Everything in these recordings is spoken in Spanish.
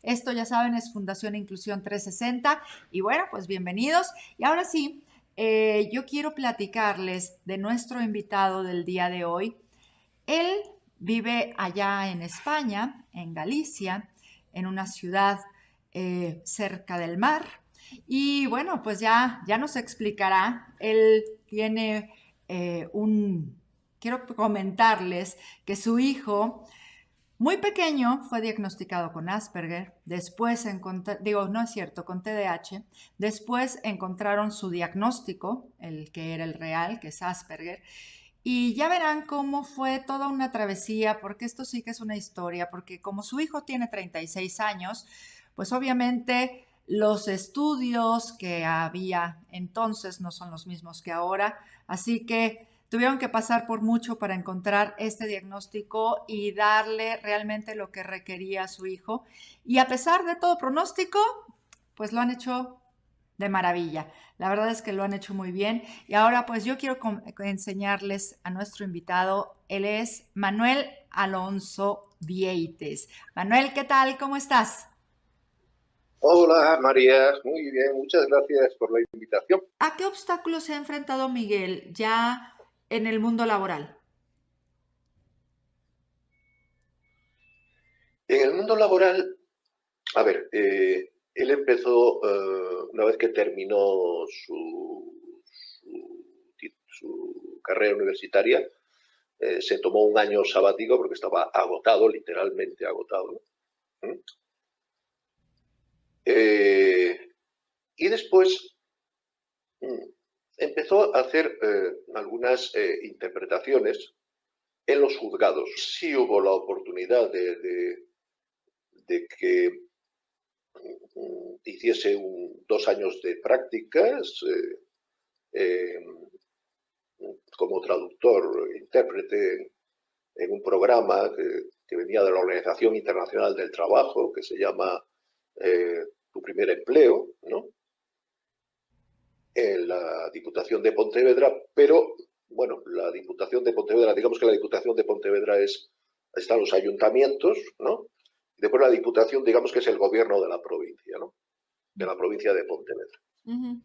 Esto, ya saben, es Fundación Inclusión 360 y bueno, pues bienvenidos. Y ahora sí, yo quiero platicarles de nuestro invitado del día de hoy. Él vive allá en España, en Galicia, en una ciudad cerca del mar. Y bueno, pues ya nos explicará. Él tiene quiero comentarles que su hijo muy pequeño fue diagnosticado con Asperger, después no es cierto, con TDAH, después encontraron su diagnóstico, el que era el real, que es Asperger, y ya verán cómo fue toda una travesía, porque esto sí que es una historia, porque como su hijo tiene 36 años, pues obviamente los estudios que había entonces no son los mismos que ahora, así que tuvieron que pasar por mucho para encontrar este diagnóstico y darle realmente lo que requería a su hijo. Y a pesar de todo pronóstico, pues lo han hecho de maravilla. La verdad es que lo han hecho muy bien. Y ahora pues yo quiero enseñarles a nuestro invitado. Él es Manuel Alonso Vieites. Manuel, ¿qué tal? ¿Cómo estás? Hola María, muy bien, muchas gracias por la invitación. ¿A qué obstáculos se ha enfrentado Miguel ya en el mundo laboral? En el mundo laboral, a ver, él empezó, una vez que terminó su carrera universitaria, se tomó un año sabático porque estaba agotado, literalmente agotado. ¿Mm? Y después empezó a hacer algunas interpretaciones en los juzgados. Sí hubo la oportunidad de que hiciese 2 años de prácticas eh, como traductor, intérprete en un programa que venía de la Organización Internacional del Trabajo, que se llama Tu primer empleo, ¿no? En la Diputación de Pontevedra, pero bueno, la Diputación de Pontevedra, digamos que la Diputación de Pontevedra están los ayuntamientos, ¿no? Y después la Diputación, digamos que es el gobierno de la provincia, ¿no? De la provincia de Pontevedra. Uh-huh.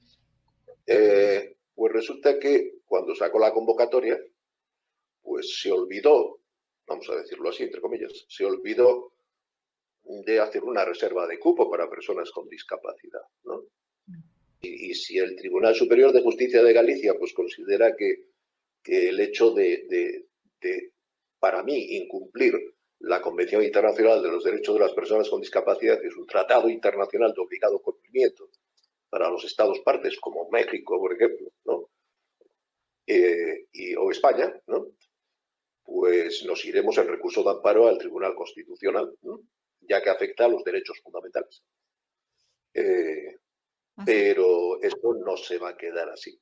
Pues resulta que cuando sacó la convocatoria, pues se olvidó, vamos a decirlo así, entre comillas, se olvidó de hacer una reserva de cupo para personas con discapacidad, ¿no? Y si el Tribunal Superior de Justicia de Galicia pues considera que el hecho para mí, incumplir la Convención Internacional de los Derechos de las Personas con Discapacidad, que es un tratado internacional de obligado cumplimiento para los Estados partes, como México, por ejemplo, ¿no? O España, ¿no? Pues nos iremos en recurso de amparo al Tribunal Constitucional, ¿no? Ya que afecta a los derechos fundamentales. Pero esto no se va a quedar así.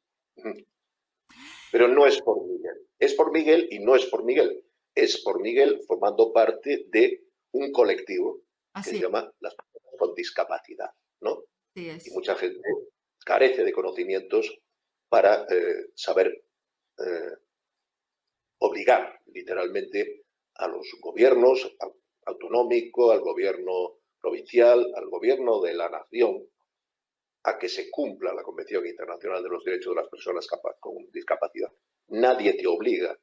Pero no es por Miguel. Es por Miguel y no es por Miguel. Es por Miguel formando parte de un colectivo que se llama las personas con discapacidad, ¿no? Así Y es. mucha gente carece de conocimientos para saber obligar literalmente a los gobiernos autonómico, al gobierno provincial, al gobierno de la nación, a que se cumpla la Convención Internacional de los Derechos de las Personas con Discapacidad. Nadie te obliga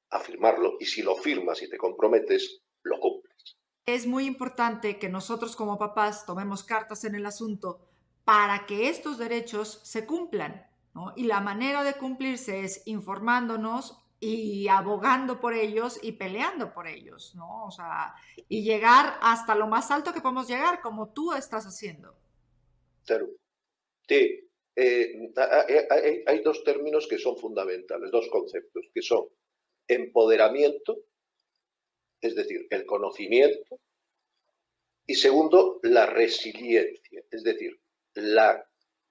a firmarlo y si lo firmas y te comprometes, lo cumples. Es muy importante que nosotros como papás tomemos cartas en el asunto para que estos derechos se cumplan, ¿no? Y la manera de cumplirse es informándonos y abogando por ellos y peleando por ellos, ¿no? O sea, y llegar hasta lo más alto que podemos llegar, como tú estás haciendo. Claro. Sí. Hay dos términos que son fundamentales, dos conceptos, que son empoderamiento, es decir, el conocimiento, y segundo, la resiliencia, es decir, la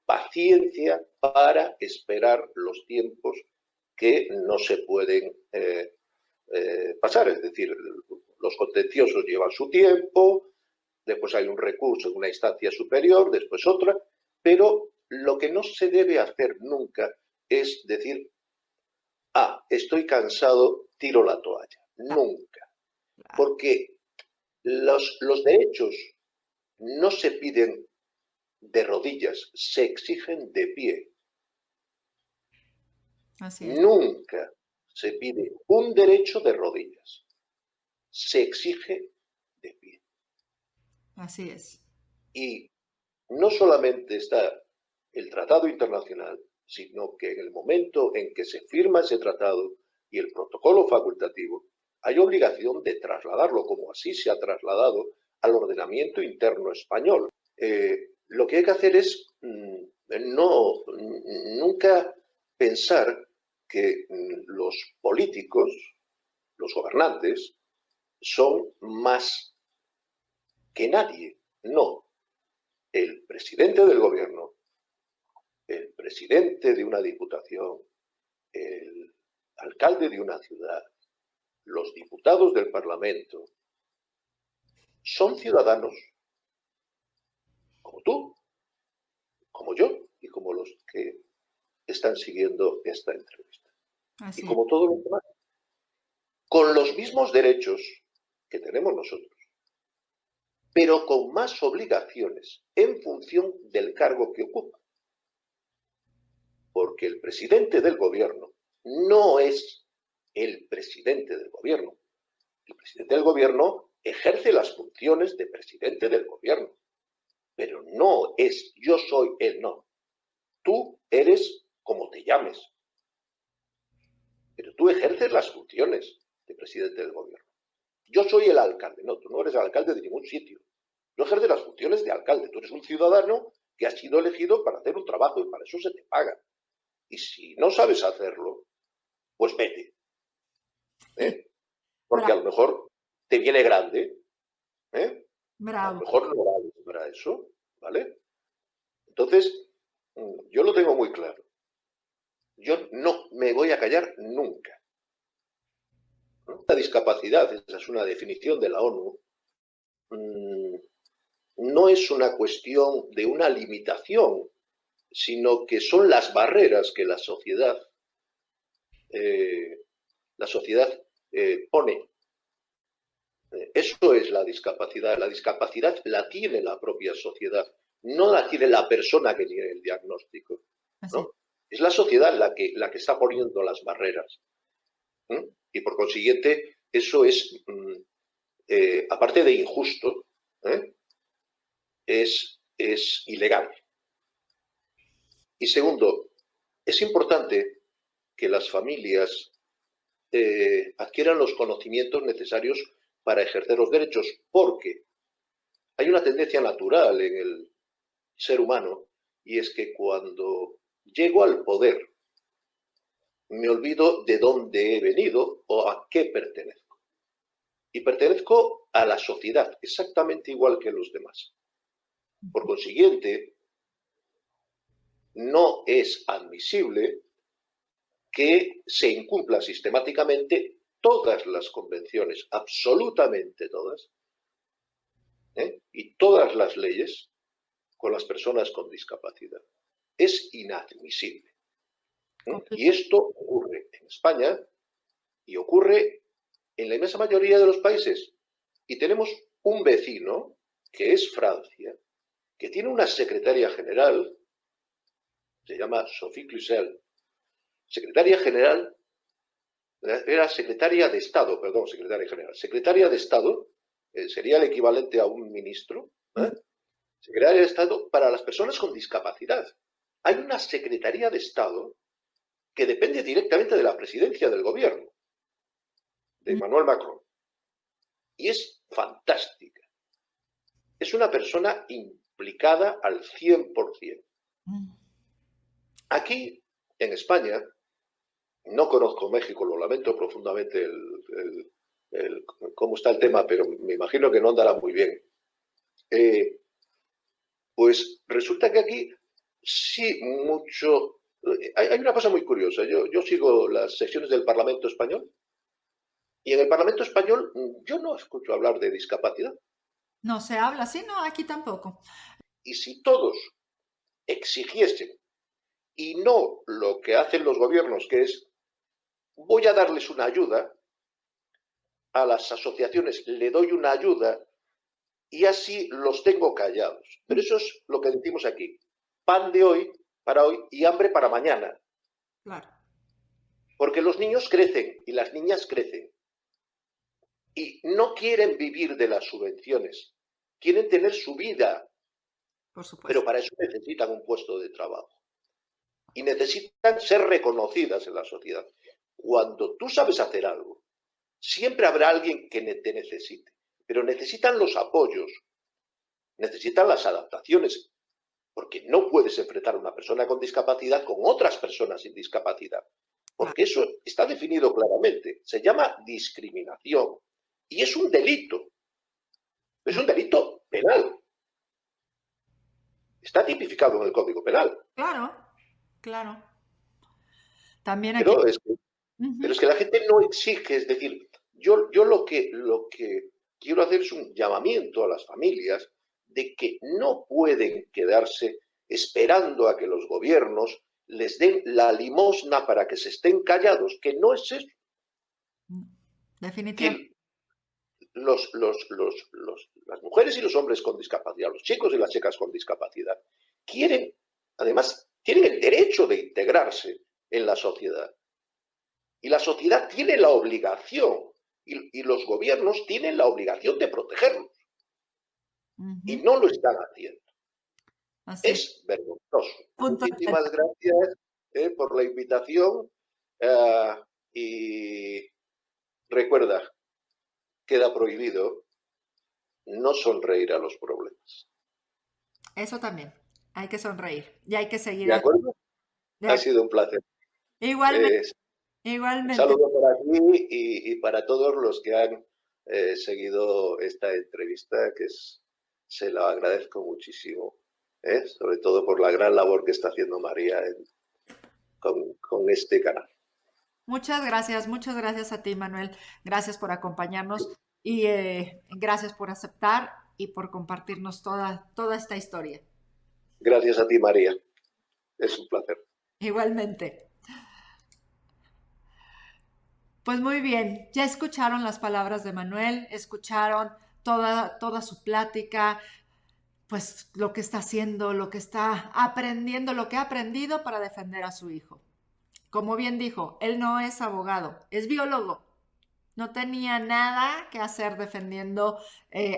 paciencia para esperar los tiempos que no se pueden pasar. Es decir, los contenciosos llevan su tiempo, después hay un recurso en una instancia superior, después otra, pero lo que no se debe hacer nunca es decir, estoy cansado, tiro la toalla. Nunca. Porque los derechos no se piden de rodillas, se exigen de pie. Así es. Nunca se pide un derecho de rodillas, se exige de pie. Así es. Y no solamente está el tratado internacional, sino que en el momento en que se firma ese tratado y el protocolo facultativo, hay obligación de trasladarlo, como así se ha trasladado al ordenamiento interno español. Lo que hay que hacer es nunca pensar que los políticos, los gobernantes, son más que nadie. No. El presidente del gobierno, el presidente de una diputación, el alcalde de una ciudad, los diputados del Parlamento, son ciudadanos como tú, como yo y como los que están siguiendo esta entrevista. Y Así es. como todos los demás, con los mismos derechos que tenemos nosotros, pero con más obligaciones en función del cargo que ocupa. Porque el presidente del gobierno no es el presidente del gobierno. El presidente del gobierno ejerce las funciones de presidente del gobierno, pero no es yo soy él, no. Tú eres como te llames, pero tú ejerces las funciones de presidente del gobierno. Yo soy el alcalde, no, tú no eres el alcalde de ningún sitio. Tú ejerces las funciones de alcalde, tú eres un ciudadano que ha sido elegido para hacer un trabajo y para eso se te paga. Y si no sabes hacerlo, pues vete. Porque a Bravo, lo mejor te viene grande, a lo bravo. mejor no vales para eso, ¿vale? Entonces, yo lo tengo muy claro. Yo no me voy a callar nunca. La discapacidad, esa es una definición de la ONU, no es una cuestión de una limitación, sino que son las barreras que la sociedad pone. Eso es la discapacidad. La discapacidad la tiene la propia sociedad, no la tiene la persona que tiene el diagnóstico, ¿no? Es la sociedad la que está poniendo las barreras. Y por consiguiente, eso es, aparte de injusto, es ilegal. Y segundo, es importante que las familias adquieran los conocimientos necesarios para ejercer los derechos, porque hay una tendencia natural en el ser humano, y es que cuando llego al poder me olvido de dónde he venido o a qué pertenezco. Y pertenezco a la sociedad, exactamente igual que los demás. Por consiguiente, no es admisible que se incumplan sistemáticamente todas las convenciones, absolutamente todas, y todas las leyes con las personas con discapacidad. Es inadmisible. Y esto ocurre en España y ocurre en la inmensa mayoría de los países. Y tenemos un vecino, que es Francia, que tiene una secretaria general, se llama Sophie Cluzel, secretaria general, era secretaria de Estado, perdón, secretaria general, secretaria de Estado, sería el equivalente a un ministro, secretaria de Estado para las personas con discapacidad. Hay una secretaría de Estado que depende directamente de la presidencia del gobierno, de Emmanuel Macron. Y es fantástica. Es una persona implicada al 100%. Aquí, en España, no conozco México, lo lamento profundamente cómo está el tema, pero me imagino que no andará muy bien. Pues resulta que aquí sí mucho... Hay una cosa muy curiosa. Yo sigo las sesiones del Parlamento Español y en el Parlamento Español yo no escucho hablar de discapacidad. No se habla así, no, aquí tampoco. Y si todos exigiesen y no lo que hacen los gobiernos, que es voy a darles una ayuda a las asociaciones, le doy una ayuda y así los tengo callados. Pero eso es lo que decimos aquí. Pan de hoy para hoy y hambre para mañana. Claro. Porque los niños crecen y las niñas crecen. Y no quieren vivir de las subvenciones. Quieren tener su vida. Por supuesto. Pero para eso necesitan un puesto de trabajo. Y necesitan ser reconocidas en la sociedad. Cuando tú sabes hacer algo, siempre habrá alguien que te necesite. Pero necesitan los apoyos. Necesitan las adaptaciones. Porque no puedes enfrentar a una persona con discapacidad con otras personas sin discapacidad. Porque eso está definido claramente. Se llama discriminación. Y es un delito. Es un delito penal. Está tipificado en el Código Penal. Claro, claro. También aquí. Pero es que la gente no exige. Es decir, yo lo que quiero hacer es un llamamiento a las familias de que no pueden quedarse esperando a que los gobiernos les den la limosna para que se estén callados, que no es eso. Definitivamente. Las mujeres y los hombres con discapacidad, los chicos y las chicas con discapacidad, además, tienen el derecho de integrarse en la sociedad. Y la sociedad tiene la obligación, y los gobiernos tienen la obligación de protegerlos. Y no lo están haciendo. Así es vergonzoso. Punto. Muchísimas gracias por la invitación y recuerda, queda prohibido no sonreír a los problemas. Eso también, hay que sonreír y hay que seguir. ¿De acuerdo? Ha sido un placer. Igualmente. Igualmente. Un saludo para ti y para todos los que han seguido esta entrevista, que se la agradezco muchísimo. Sobre todo por la gran labor que está haciendo María con este canal. Muchas gracias a ti, Manuel. Gracias por acompañarnos y gracias por aceptar y por compartirnos toda esta historia. Gracias a ti, María. Es un placer. Igualmente. Pues muy bien, ya escucharon las palabras de Manuel, escucharon toda su plática, pues lo que está haciendo, lo que está aprendiendo, lo que ha aprendido para defender a su hijo. Como bien dijo, él no es abogado, es biólogo. No tenía nada que hacer defendiendo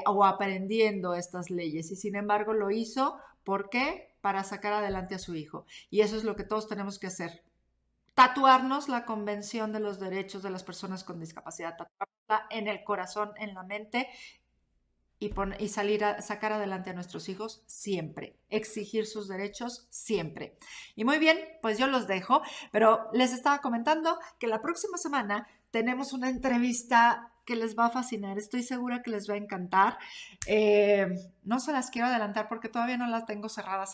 o aprendiendo estas leyes y sin embargo lo hizo. ¿Por qué? Para sacar adelante a su hijo. Y eso es lo que todos tenemos que hacer. Tatuarnos la Convención de los Derechos de las Personas con Discapacidad, tatuarla en el corazón, en la mente y sacar adelante a nuestros hijos siempre, exigir sus derechos siempre. Y muy bien, pues yo los dejo, pero les estaba comentando que la próxima semana tenemos una entrevista que les va a fascinar, estoy segura que les va a encantar. No se las quiero adelantar porque todavía no la tengo cerrada,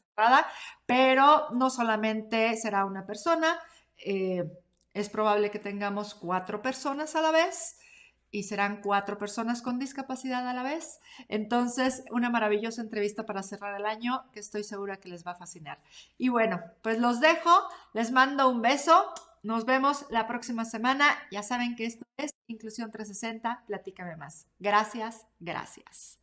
pero no solamente será una persona, es probable que tengamos 4 personas a la vez y serán 4 personas con discapacidad a la vez. Entonces, una maravillosa entrevista para cerrar el año que estoy segura que les va a fascinar. Y bueno, pues los dejo, les mando un beso, nos vemos la próxima semana. Ya saben que esto es Inclusión 360, platícame más. Gracias, gracias.